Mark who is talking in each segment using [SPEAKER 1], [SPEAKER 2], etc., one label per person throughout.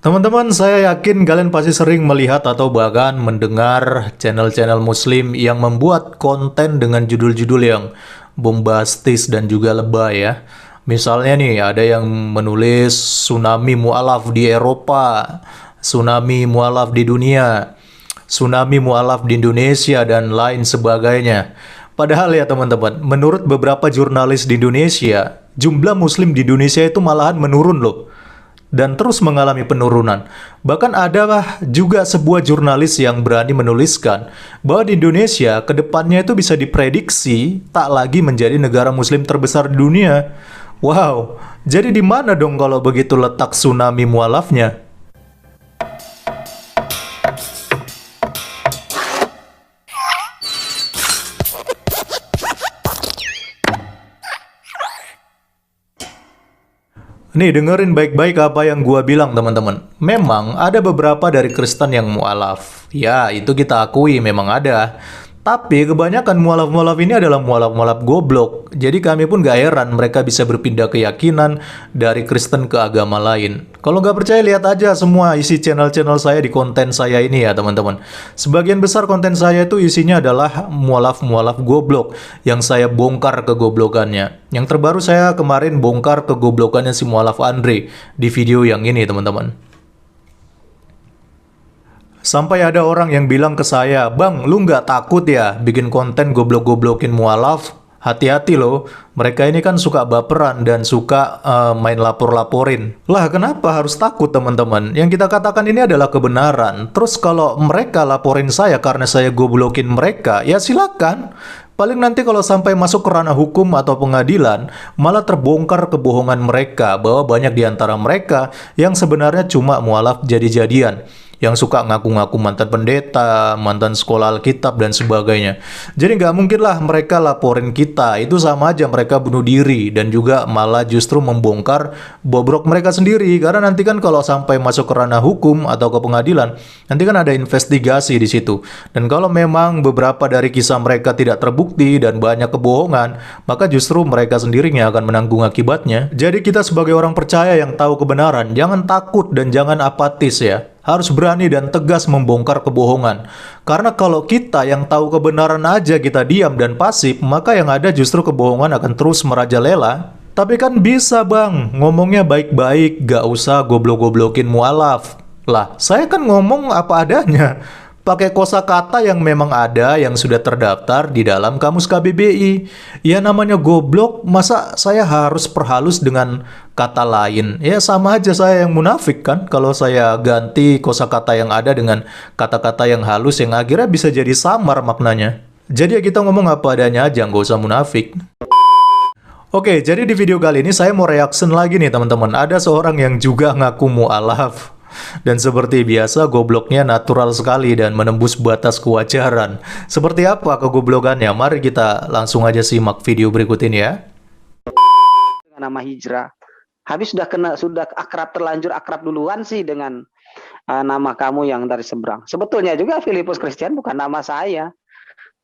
[SPEAKER 1] Teman-teman, saya yakin kalian pasti sering melihat atau bahkan mendengar channel-channel muslim yang membuat konten dengan judul-judul yang bombastis dan juga lebay ya. Misalnya nih, ada yang menulis tsunami mualaf di Eropa, tsunami mualaf di dunia, tsunami mualaf di Indonesia, dan lain sebagainya. Padahal ya teman-teman, menurut beberapa jurnalis di Indonesia, jumlah muslim di Indonesia itu malahan menurun loh dan terus mengalami penurunan. Bahkan ada juga sebuah jurnalis yang berani menuliskan bahwa di Indonesia ke depannya itu bisa diprediksi tak lagi menjadi negara muslim terbesar di dunia. Wow, jadi di mana dong kalau begitu letak tsunami mualafnya? Nih, dengerin baik-baik apa yang gua bilang, teman-teman. Memang ada beberapa dari Kristen yang mualaf. Ya, itu kita akui memang ada. Tapi kebanyakan mualaf-mualaf ini adalah mualaf-mualaf goblok. Jadi kami pun gak heran mereka bisa berpindah keyakinan dari Kristen ke agama lain. Kalau nggak percaya, lihat aja semua isi channel-channel saya di konten saya ini ya, teman-teman. Sebagian besar konten saya itu isinya adalah mualaf-mualaf goblok yang saya bongkar kegoblokannya. Yang terbaru saya kemarin bongkar kegoblokannya si mualaf Andre di video yang ini, teman-teman. Sampai ada orang yang bilang ke saya, "Bang, lu nggak takut ya bikin konten goblok-goblokin mualaf? Hati-hati loh, mereka ini kan suka baperan dan suka main lapor-laporin." Lah, kenapa harus takut, teman-teman? Yang kita katakan ini adalah kebenaran. Terus kalau mereka laporin saya karena saya goblokin mereka, ya silakan. Paling nanti kalau sampai masuk ke ranah hukum atau pengadilan, malah terbongkar kebohongan mereka bahwa banyak di antara mereka yang sebenarnya cuma mualaf jadi-jadian, yang suka ngaku-ngaku mantan pendeta, mantan sekolah Alkitab, dan sebagainya. Jadi nggak mungkin lah mereka laporin kita. Itu sama aja mereka bunuh diri dan juga malah justru membongkar bobrok mereka sendiri. Karena nanti kan kalau sampai masuk ke ranah hukum atau ke pengadilan, nanti kan ada investigasi di situ. Dan kalau memang beberapa dari kisah mereka tidak terbukti dan banyak kebohongan, maka justru mereka sendiri yang akan menanggung akibatnya. Jadi kita sebagai orang percaya yang tahu kebenaran, jangan takut dan jangan apatis ya. Harus berani dan tegas membongkar kebohongan. Karena kalau kita yang tahu kebenaran aja kita diam dan pasif, maka yang ada justru kebohongan akan terus merajalela. Tapi kan bisa bang, ngomongnya baik-baik, gak usah goblok-goblokin mualaf. Lah, saya kan ngomong apa adanya. Pakai kosakata yang memang ada, yang sudah terdaftar di dalam kamus KBBI. Ya namanya goblok, masa saya harus perhalus dengan kata lain? Ya sama aja saya yang munafik kan, kalau saya ganti kosakata yang ada dengan kata-kata yang halus yang akhirnya bisa jadi samar maknanya. Jadi ya kita ngomong apa adanya aja, nggak usah munafik. Oke, jadi di video kali ini saya mau reaction lagi nih teman-teman. Ada seorang yang juga ngaku mualaf. Dan seperti biasa, gobloknya natural sekali dan menembus batas kewajaran. Seperti apa kegoblokannya? Mari kita langsung aja simak video berikut ini ya.
[SPEAKER 2] Dengan nama hijrah. Habis sudah akrab, terlanjur akrab duluan sih dengan nama kamu yang dari seberang. Sebetulnya juga Filipus Christian bukan nama saya.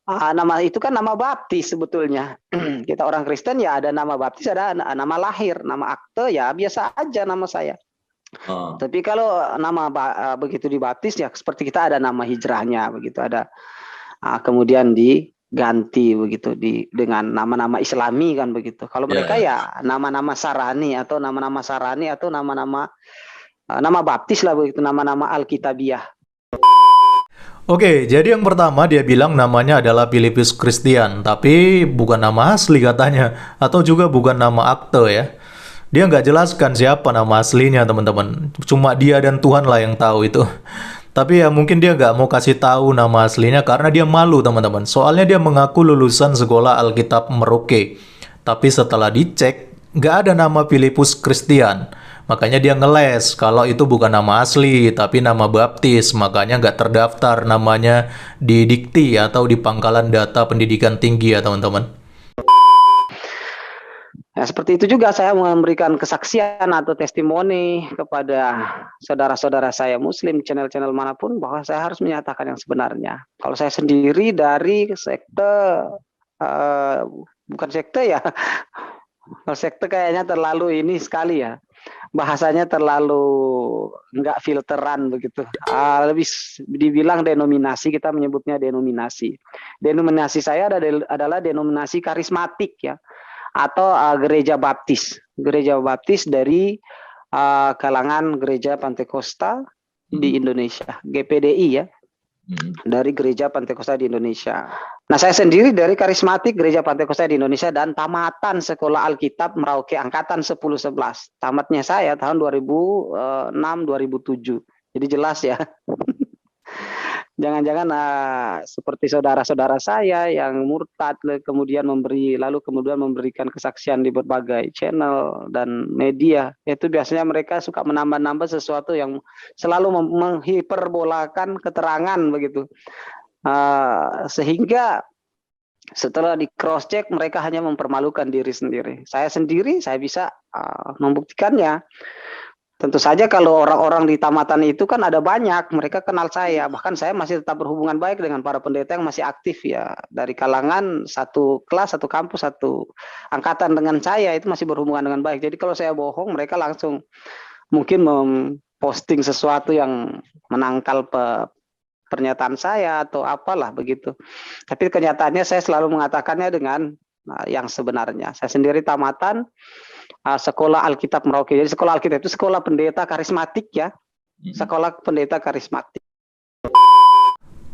[SPEAKER 2] Nama itu kan nama baptis sebetulnya. Kita orang Kristen ya ada nama baptis, ada nama lahir, nama akte ya biasa aja nama saya. Tapi kalau nama begitu dibaptis ya seperti kita ada nama hijrahnya begitu, ada kemudian diganti begitu dengan nama-nama Islami kan begitu. Kalau mereka ya nama-nama sarani atau nama-nama nama baptis lah begitu, nama-nama Alkitabiah.
[SPEAKER 1] Oke, jadi yang pertama dia bilang namanya adalah Filipus Christian, tapi bukan nama asli katanya, atau juga bukan nama akte ya. Dia nggak jelaskan siapa nama aslinya, teman-teman. Cuma dia dan Tuhan lah yang tahu itu. Tapi ya mungkin dia nggak mau kasih tahu nama aslinya karena dia malu, teman-teman. Soalnya dia mengaku lulusan sekolah Alkitab Merauke. Tapi setelah dicek, nggak ada nama Filipus Christian. Makanya dia ngeles kalau itu bukan nama asli, tapi nama baptis. Makanya nggak terdaftar namanya di Dikti atau di Pangkalan Data Pendidikan Tinggi ya, teman-teman.
[SPEAKER 2] Nah, seperti itu juga saya memberikan kesaksian atau testimoni kepada saudara-saudara saya Muslim, channel-channel manapun, bahwa saya harus menyatakan yang sebenarnya. Kalau saya sendiri dari sekte, bukan sekte ya, kalau sekte kayaknya terlalu ini sekali ya. bahasanya terlalu nggak filteran begitu. Lebih dibilang denominasi, kita menyebutnya denominasi. Denominasi saya adalah denominasi karismatik ya, atau gereja baptis. Gereja baptis dari kalangan gereja Pantekosta di Indonesia, GPDI ya, dari gereja Pantekosta di Indonesia. Nah, saya sendiri dari karismatik gereja Pantekosta di Indonesia dan tamatan sekolah Alkitab Merauke angkatan 10-11. Tamatnya saya tahun 2006-2007. Jadi jelas ya. Jangan-jangan seperti saudara-saudara saya yang murtad kemudian memberikan kesaksian di berbagai channel dan media. Itu biasanya mereka suka menambah-nambah sesuatu yang selalu menghiperbolakan keterangan begitu. Sehingga setelah di cross check mereka hanya mempermalukan diri sendiri. Saya bisa membuktikannya. Tentu saja kalau orang-orang di tamatan itu kan ada banyak, mereka kenal saya. Bahkan saya masih tetap berhubungan baik dengan para pendeta yang masih aktif ya. Dari kalangan satu kelas, satu kampus, satu angkatan dengan saya itu masih berhubungan dengan baik. Jadi kalau saya bohong, mereka langsung mungkin memposting sesuatu yang menangkal pernyataan saya atau apalah begitu. Tapi kenyataannya saya selalu mengatakannya dengan yang sebenarnya. Saya sendiri tamatan sekolah Alkitab Merauke. Jadi sekolah Alkitab itu sekolah pendeta karismatik ya. Sekolah pendeta karismatik.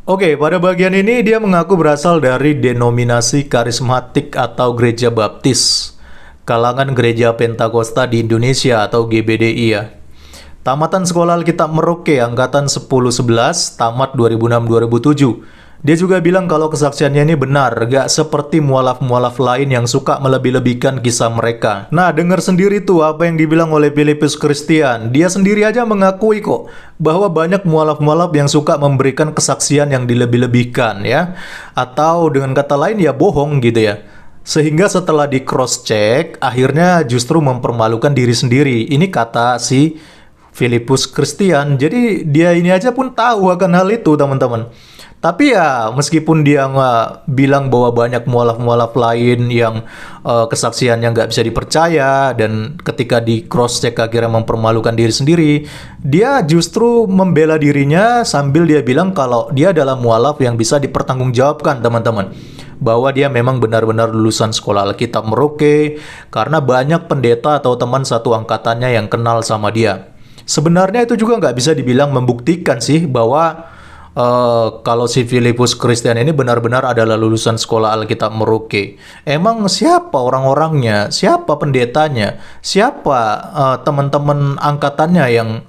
[SPEAKER 1] Oke, pada bagian ini dia mengaku berasal dari denominasi karismatik atau gereja baptis, kalangan gereja Pentakosta di Indonesia atau GBDI ya. Tamatan sekolah Alkitab Merauke angkatan 10-11, tamat 2006-2007. Dia juga bilang kalau kesaksiannya ini benar, gak seperti mualaf-mualaf lain yang suka melebih-lebihkan kisah mereka. Nah, dengar sendiri tuh apa yang dibilang oleh Filipus Christian. Dia sendiri aja mengakui kok bahwa banyak mualaf-mualaf yang suka memberikan kesaksian yang dilebih-lebihkan ya. Atau dengan kata lain ya bohong gitu ya. Sehingga setelah di cross check, akhirnya justru mempermalukan diri sendiri. Ini kata si Filipus Christian. Jadi dia ini aja pun tahu akan hal itu teman-teman. Tapi ya meskipun dia nggak bilang bahwa banyak mualaf-mualaf lain yang kesaksiannya nggak bisa dipercaya dan ketika di cross check akhirnya mempermalukan diri sendiri, dia justru membela dirinya sambil dia bilang kalau dia adalah mualaf yang bisa dipertanggungjawabkan teman-teman. Bahwa dia memang benar-benar lulusan sekolah Alkitab Merauke karena banyak pendeta atau teman satu angkatannya yang kenal sama dia. Sebenarnya itu juga nggak bisa dibilang membuktikan sih bahwa kalau si Filipus Christian ini benar-benar adalah lulusan sekolah Alkitab Merauke. Emang siapa orang-orangnya? Siapa pendetanya? Siapa teman-teman angkatannya yang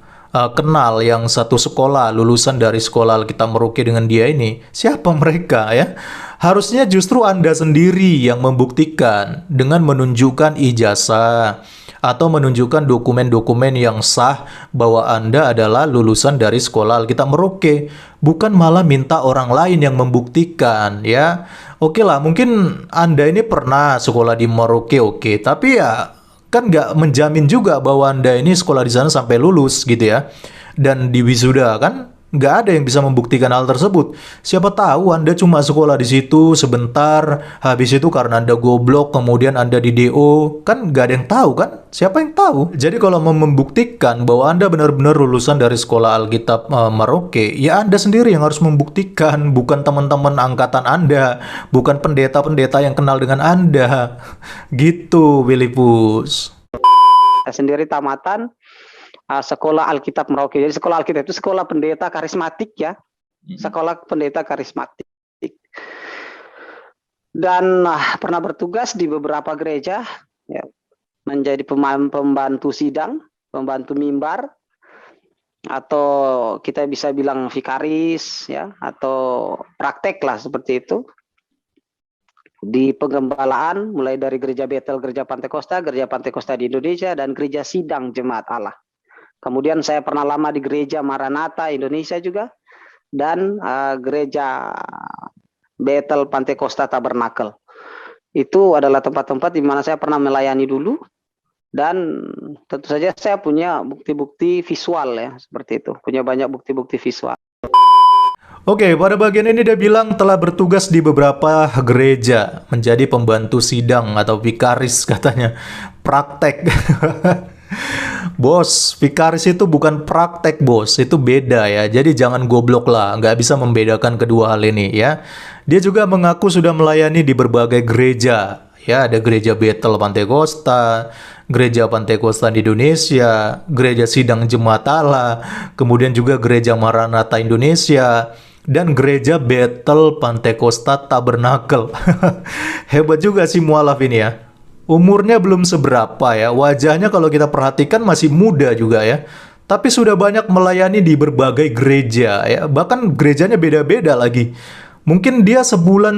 [SPEAKER 1] kenal yang satu sekolah lulusan dari sekolah Alkitab Merauke dengan dia ini? Siapa mereka ya? Harusnya justru Anda sendiri yang membuktikan dengan menunjukkan ijazah atau menunjukkan dokumen-dokumen yang sah bahwa Anda adalah lulusan dari sekolah Alkitab Merauke, bukan malah minta orang lain yang membuktikan ya. Oke lah, mungkin Anda ini pernah sekolah di Merauke, oke, tapi ya kan nggak menjamin juga bahwa Anda ini sekolah di sana sampai lulus gitu ya. Dan di wisuda kan nggak ada yang bisa membuktikan hal tersebut. Siapa tahu Anda cuma sekolah di situ sebentar, habis itu karena Anda goblok, kemudian Anda di DO, kan nggak ada yang tahu kan? Siapa yang tahu? Jadi kalau mau membuktikan bahwa Anda benar-benar lulusan dari sekolah Alkitab Merauke, ya Anda sendiri yang harus membuktikan, bukan teman-teman angkatan Anda, bukan pendeta-pendeta yang kenal dengan Anda. Gitu, Filipus.
[SPEAKER 2] Saya sendiri tamatan sekolah Alkitab Merauke. Jadi sekolah Alkitab itu sekolah pendeta karismatik ya. Sekolah pendeta karismatik. Dan pernah bertugas di beberapa gereja ya, menjadi pembantu sidang, pembantu mimbar, atau kita bisa bilang vikaris ya, atau praktek lah seperti itu. Di penggembalaan mulai dari gereja Betel, gereja Pantekosta di Indonesia, dan gereja sidang Jemaat Allah. Kemudian saya pernah lama di gereja Maranatha Indonesia juga, dan gereja Betel Pantekosta Tabernakel. Itu adalah tempat-tempat di mana saya pernah melayani dulu, dan tentu saja saya punya bukti-bukti visual ya, seperti itu. Punya banyak bukti-bukti visual.
[SPEAKER 1] Oke, pada bagian ini dia bilang telah bertugas di beberapa gereja menjadi pembantu sidang atau vikaris katanya, praktek. Bos, vikaris itu bukan praktek, bos. Itu beda ya. Jadi jangan goblok lah. Nggak bisa membedakan kedua hal ini ya. Dia juga mengaku sudah melayani di berbagai gereja. Ya, ada gereja Bethel Pantekosta, gereja Pantekosta di Indonesia, gereja Sidang Jemaat Allah, kemudian juga gereja Maranatha Indonesia, dan gereja Bethel Pantekosta Tabernakel. Hebat juga sih mualaf ini ya. Umurnya belum seberapa ya, wajahnya kalau kita perhatikan masih muda juga ya. Tapi sudah banyak melayani di berbagai gereja ya, bahkan gerejanya beda-beda lagi. Mungkin dia sebulan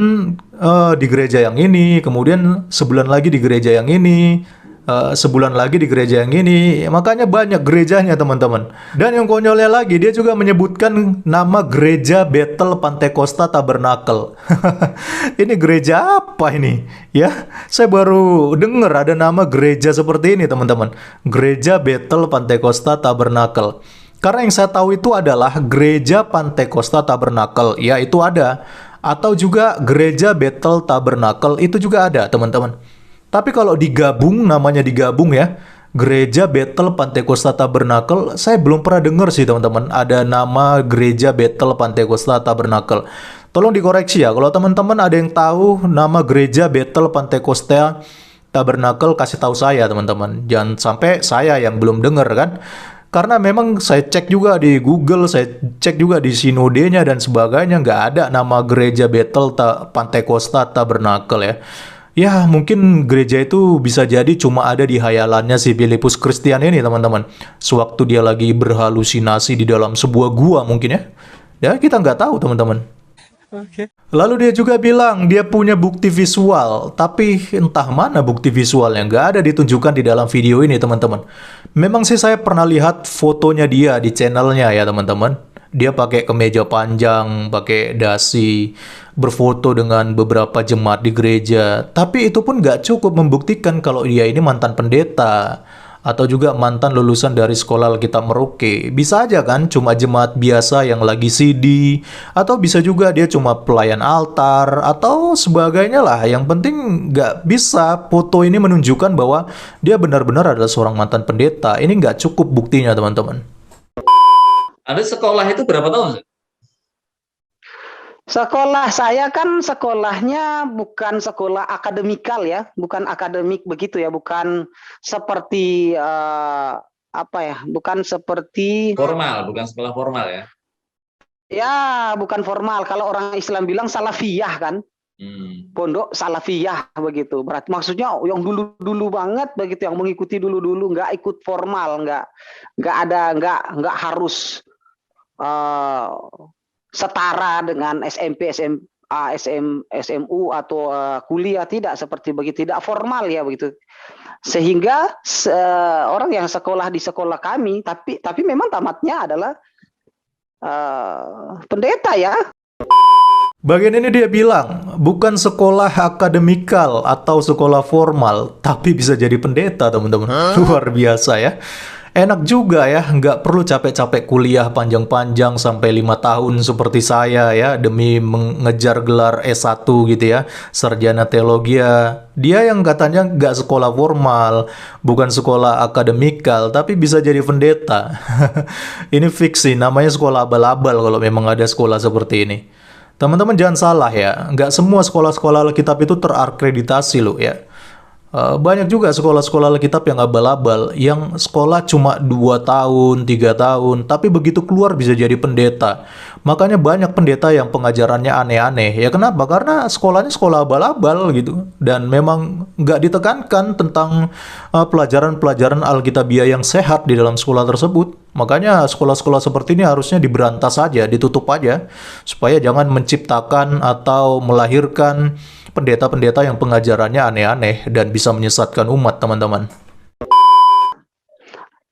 [SPEAKER 1] di gereja yang ini, kemudian sebulan lagi di gereja yang ini, sebulan lagi di gereja yang ini. Makanya banyak gerejanya teman-teman. Dan yang konyolnya lagi, dia juga menyebutkan nama gereja Bethel Pantekosta Tabernakel. Ini gereja apa ini? Ya, saya baru dengar ada nama gereja seperti ini teman-teman. Gereja Bethel Pantekosta Tabernakel. Karena yang saya tahu itu adalah gereja Pantekosta Tabernakel. Ya, itu ada. Atau juga gereja Bethel Tabernakel itu juga ada teman-teman. Tapi kalau digabung, namanya digabung ya, gereja Bethel Pantekosta Tabernakel, saya belum pernah dengar sih teman-teman, ada nama gereja Bethel Pantekosta Tabernakel. Tolong dikoreksi ya, kalau teman-teman ada yang tahu nama gereja Bethel Pantekosta Tabernakel, kasih tahu saya teman-teman. Jangan sampai saya yang belum dengar kan. Karena memang saya cek juga di Google, saya cek juga di sinodenya dan sebagainya, nggak ada nama gereja Bethel Pantekosta Tabernakel ya. Ya, mungkin gereja itu bisa jadi cuma ada di hayalannya si Filipus Christian ini, teman-teman. Sewaktu dia lagi berhalusinasi di dalam sebuah gua mungkin ya. Ya, kita nggak tahu, teman-teman. Lalu dia juga bilang dia punya bukti visual, tapi entah mana bukti visualnya, nggak ada ditunjukkan di dalam video ini, teman-teman. Memang sih saya pernah lihat fotonya dia di channelnya ya, teman-teman. Dia pakai kemeja panjang, pakai dasi, berfoto dengan beberapa jemaat di gereja. Tapi itu pun nggak cukup membuktikan kalau dia ini mantan pendeta atau juga mantan lulusan dari sekolah Alkitab Merauke. Bisa aja kan cuma jemaat biasa yang lagi CD, atau bisa juga dia cuma pelayan altar atau sebagainya lah. Yang penting nggak bisa foto ini menunjukkan bahwa dia benar-benar adalah seorang mantan pendeta. Ini nggak cukup buktinya, teman-teman.
[SPEAKER 3] Anda sekolah itu berapa tahun?
[SPEAKER 2] Sekolah saya kan sekolahnya bukan sekolah akademikal ya, bukan akademik begitu ya, bukan seperti apa ya, bukan seperti
[SPEAKER 3] Formal, bukan sekolah formal ya?
[SPEAKER 2] ya, bukan formal. Kalau orang Islam bilang salafiyah kan, pondok salafiyah begitu. Berarti maksudnya yang dulu-dulu banget begitu, yang mengikuti dulu-dulu, nggak ikut formal, nggak harus setara dengan SMP, SMA, SMU atau kuliah, tidak seperti begitu, tidak formal ya begitu. Sehingga orang yang sekolah di sekolah kami, tapi memang tamatnya adalah pendeta ya.
[SPEAKER 1] Bagian ini dia bilang, bukan sekolah akademikal atau sekolah formal, tapi bisa jadi pendeta, teman-teman. Luar biasa ya. Enak juga ya, nggak perlu capek-capek kuliah panjang-panjang sampai 5 tahun seperti saya ya, demi mengejar gelar S1 gitu ya, sarjana teologi ya. Dia yang katanya nggak sekolah formal, bukan sekolah akademikal, tapi bisa jadi pendeta. Ini fix sih, namanya sekolah abal-abal kalau memang ada sekolah seperti ini. Teman-teman jangan salah ya, nggak semua sekolah-sekolah Alkitab itu terakreditasi loh ya. Banyak juga sekolah-sekolah Alkitab yang abal-abal, yang sekolah cuma 2 tahun, 3 tahun, tapi begitu keluar bisa jadi pendeta. Makanya banyak pendeta yang pengajarannya aneh-aneh. Ya kenapa? Karena sekolahnya sekolah abal-abal gitu. Dan memang nggak ditekankan tentang pelajaran-pelajaran Alkitabiah yang sehat di dalam sekolah tersebut. Makanya sekolah-sekolah seperti ini harusnya diberantas saja, ditutup aja. Supaya jangan menciptakan atau melahirkan pendeta-pendeta yang pengajarannya aneh-aneh dan bisa menyesatkan umat, teman-teman.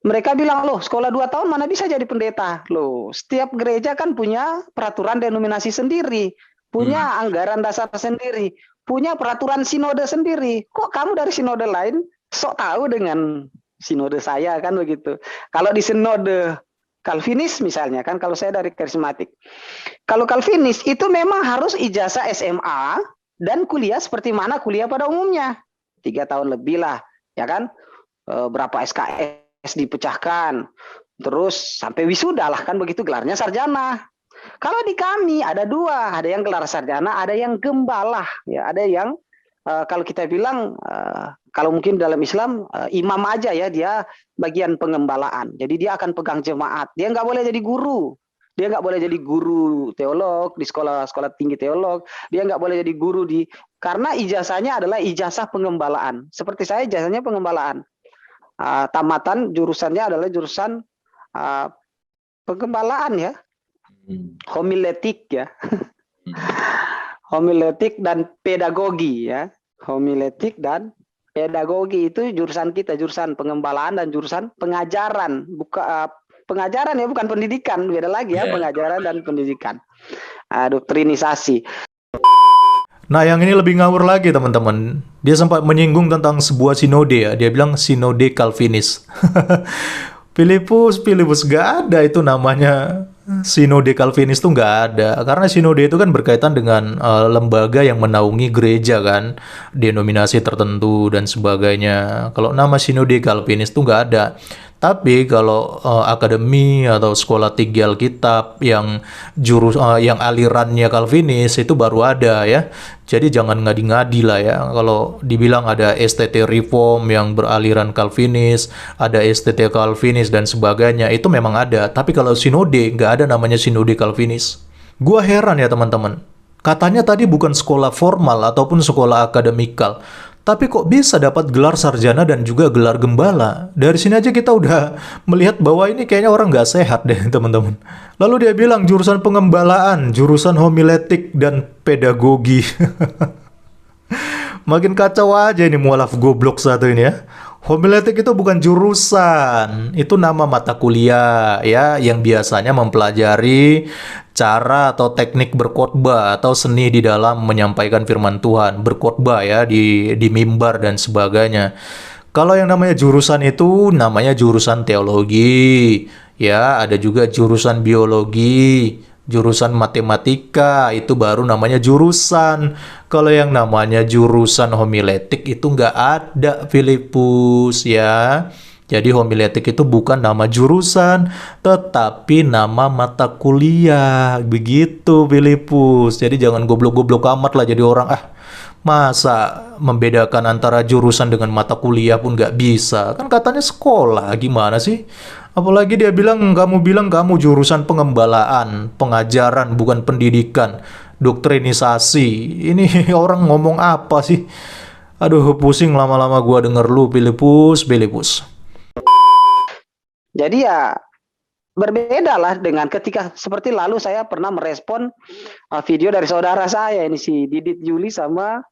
[SPEAKER 2] Mereka bilang, loh sekolah 2 tahun mana bisa jadi pendeta? Loh, setiap gereja kan punya peraturan denominasi sendiri, punya anggaran dasar sendiri, punya peraturan sinode sendiri. Kok kamu dari sinode lain sok tahu dengan sinode saya kan begitu. Kalau di sinode Calvinis misalnya kan, kalau saya dari karismatik. Kalau Calvinis itu memang harus ijazah SMA, dan kuliah seperti mana kuliah pada umumnya, 3 tahun lebih lah, ya kan? Berapa SKS dipecahkan, terus sampai wisuda lah, kan begitu gelarnya sarjana. Kalau di kami ada dua, ada yang gelar sarjana, ada yang gembala, ya, ada yang kalau kita bilang kalau mungkin dalam Islam imam aja ya, dia bagian pengembalaan. Jadi dia akan pegang jemaat. Dia nggak boleh jadi guru. Dia nggak boleh jadi guru teolog di sekolah tinggi teolog. Dia nggak boleh jadi guru karena ijazahnya adalah ijazah pengembalaan. Seperti saya ijazahnya pengembalaan. Tamatan jurusannya adalah jurusan pengembalaan ya. Homiletik ya. Homiletik dan pedagogi ya. Homiletik dan pedagogi itu jurusan kita, jurusan pengembalaan dan jurusan pengajaran. Pengajaran ya, bukan pendidikan, beda lagi ya, pengajaran dan pendidikan. Doktrinisasi.
[SPEAKER 1] Nah, yang ini lebih ngawur lagi, teman-teman. Dia sempat menyinggung tentang sebuah sinode ya. Dia bilang sinode Calvinis. Filipus, gak ada itu namanya sinode Calvinis tuh nggak ada. Karena sinode itu kan berkaitan dengan lembaga yang menaungi gereja kan, denominasi tertentu dan sebagainya. Kalau nama sinode Calvinis tuh nggak ada. Tapi kalau akademi atau sekolah tinggi Alkitab yang yang alirannya Calvinis itu baru ada ya. Jadi jangan ngadi-ngadi lah ya. Kalau dibilang ada STT Reform yang beraliran Calvinis, ada STT Calvinis dan sebagainya, itu memang ada. Tapi kalau sinode, nggak ada namanya sinode Calvinis. Gua heran ya teman-teman. Katanya tadi bukan sekolah formal ataupun sekolah akademikal. Tapi kok bisa dapat gelar sarjana dan juga gelar gembala? Dari sini aja kita udah melihat bahwa ini kayaknya orang nggak sehat deh, teman-teman. Lalu dia bilang jurusan pengembalaan, jurusan homiletik, dan pedagogi. Makin kacau aja ini mualaf goblok satu ini ya. Homiletik itu bukan jurusan, itu nama mata kuliah ya, yang biasanya mempelajari cara atau teknik berkhotbah atau seni di dalam menyampaikan firman Tuhan, berkhotbah ya di mimbar dan sebagainya. Kalau yang namanya jurusan itu namanya jurusan teologi, ya, ada juga jurusan biologi, jurusan matematika, itu baru namanya jurusan. Kalau yang namanya jurusan homiletik itu nggak ada, Filipus ya. Jadi homiletik itu bukan nama jurusan, tetapi nama mata kuliah. Begitu, Filipus. Jadi jangan goblok-goblok amat lah jadi orang. Masa membedakan antara jurusan dengan mata kuliah pun nggak bisa? Kan katanya sekolah, gimana sih? Apalagi dia bilang kamu jurusan pengembalaan, pengajaran, bukan pendidikan, doktrinisasi. Ini orang ngomong apa sih? Aduh, pusing lama-lama gua denger lu, Filipus.
[SPEAKER 2] Jadi ya berbeda lah dengan ketika seperti lalu saya pernah merespon video dari saudara saya ini, si Didit Juli sama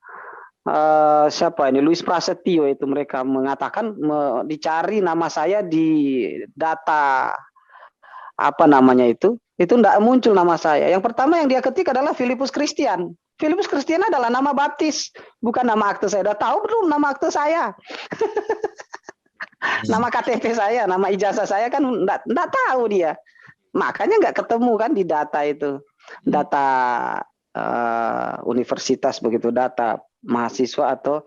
[SPEAKER 2] siapa ini, Luis Prasetyo, itu mereka mengatakan dicari nama saya di data apa namanya itu enggak muncul nama saya. Yang pertama yang dia ketik adalah Filipus Christian. Filipus Christian adalah nama baptis, bukan nama akte saya. Udah tahu belum nama akte saya? Nama KTP saya, nama ijazah saya kan enggak tahu dia. Makanya nggak ketemu kan di data itu. Data universitas begitu, data mahasiswa atau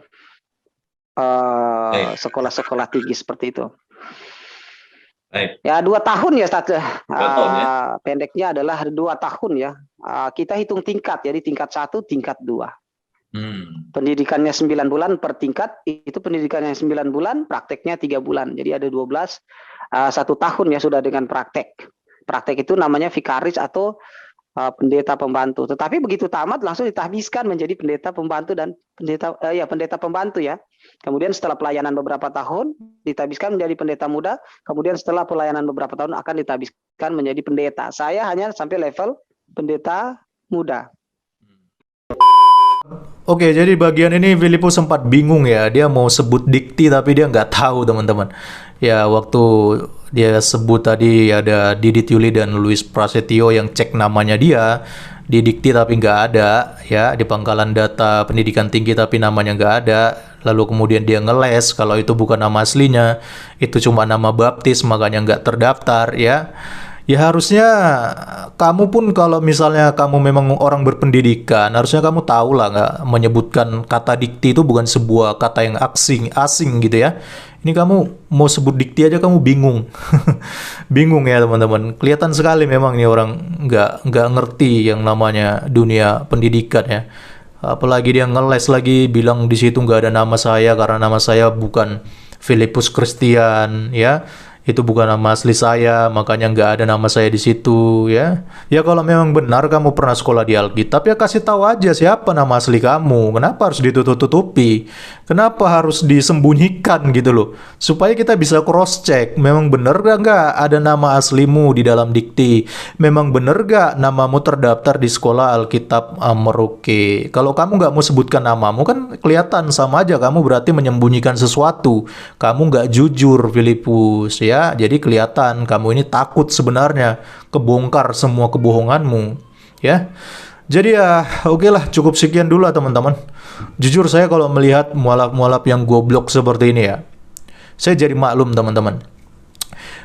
[SPEAKER 2] sekolah-sekolah tinggi seperti itu. Ya 2 tahun ya, pendeknya adalah 2 tahun ya. Kita hitung tingkat, jadi tingkat 1, tingkat 2. Pendidikannya 9 bulan per tingkat, itu pendidikannya 9 bulan, prakteknya 3 bulan. Jadi ada 12, 1 tahun ya sudah dengan praktek. Praktek itu namanya vikaris atau pendeta pembantu. Tetapi begitu tamat langsung ditahbiskan menjadi pendeta pembantu dan pendeta pembantu ya. Kemudian setelah pelayanan beberapa tahun ditahbiskan menjadi pendeta muda. Kemudian setelah pelayanan beberapa tahun akan ditahbiskan menjadi pendeta. Saya hanya sampai level pendeta muda.
[SPEAKER 1] Oke, jadi bagian ini Filipus sempat bingung ya. Dia mau sebut dikti tapi dia nggak tahu, teman-teman. Ya, waktu dia sebut tadi ada Didit Yuli dan Luis Prasetyo yang cek namanya dia di dikti tapi nggak ada ya, di pangkalan data pendidikan tinggi tapi namanya nggak ada. Lalu kemudian dia ngeles kalau itu bukan nama aslinya, itu cuma nama baptis makanya nggak terdaftar ya. Ya harusnya kamu pun kalau misalnya kamu memang orang berpendidikan, harusnya kamu tahu lah nggak, menyebutkan kata dikti itu bukan sebuah kata yang asing gitu ya. Ini kamu mau sebut dikti aja kamu bingung. Bingung ya teman-teman. Kelihatan sekali memang ini orang nggak ngerti yang namanya dunia pendidikan ya. Apalagi dia ngeles lagi bilang di situ nggak ada nama saya karena nama saya bukan Filipus Christian ya. Itu bukan nama asli saya, makanya nggak ada nama saya di situ ya. Ya kalau memang benar kamu pernah sekolah di Alkitab ya kasih tahu aja siapa nama asli kamu. Kenapa harus ditutup-tutupi? Kenapa harus disembunyikan gitu loh? Supaya kita bisa cross check. Memang benar nggak ada nama aslimu di dalam dikti? Memang benar nggak namamu terdaftar di sekolah Alkitab Merauke? Kalau kamu nggak mau sebutkan namamu kan kelihatan sama aja kamu berarti menyembunyikan sesuatu. Kamu nggak jujur Filipus ya. Jadi kelihatan kamu ini takut sebenarnya kebongkar semua kebohonganmu ya. Jadi ya oke lah, cukup sekian dulu lah teman-teman. Jujur saya kalau melihat mualaf-mualaf yang goblok seperti ini ya, saya jadi maklum teman-teman.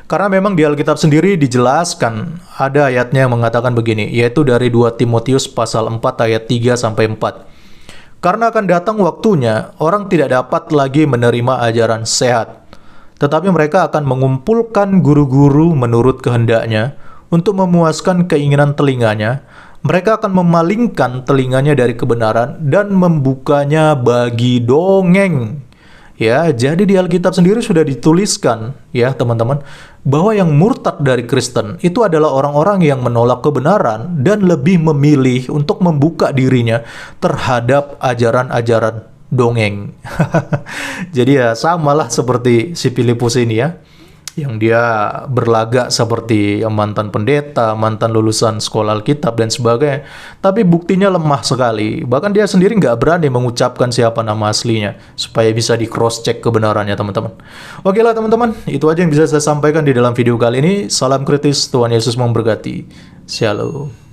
[SPEAKER 1] Karena memang di Alkitab sendiri dijelaskan ada ayatnya yang mengatakan begini, yaitu dari 2 Timotius pasal 4 ayat 3 sampai 4. Karena akan datang waktunya orang tidak dapat lagi menerima ajaran sehat, tetapi mereka akan mengumpulkan guru-guru menurut kehendaknya untuk memuaskan keinginan telinganya. Mereka akan memalingkan telinganya dari kebenaran dan membukanya bagi dongeng. Ya, jadi di Alkitab sendiri sudah dituliskan ya teman-teman, bahwa yang murtad dari Kristen itu adalah orang-orang yang menolak kebenaran dan lebih memilih untuk membuka dirinya terhadap ajaran-ajaran dongeng. Jadi ya samalah seperti si Filipus ini ya, yang dia berlagak seperti mantan pendeta, mantan lulusan sekolah Alkitab dan sebagainya. Tapi buktinya lemah sekali. Bahkan dia sendiri nggak berani mengucapkan siapa nama aslinya supaya bisa di cross check kebenarannya teman-teman. Oke lah teman-teman, itu aja yang bisa saya sampaikan di dalam video kali ini. Salam kritis, Tuhan Yesus memberkati. Shalom.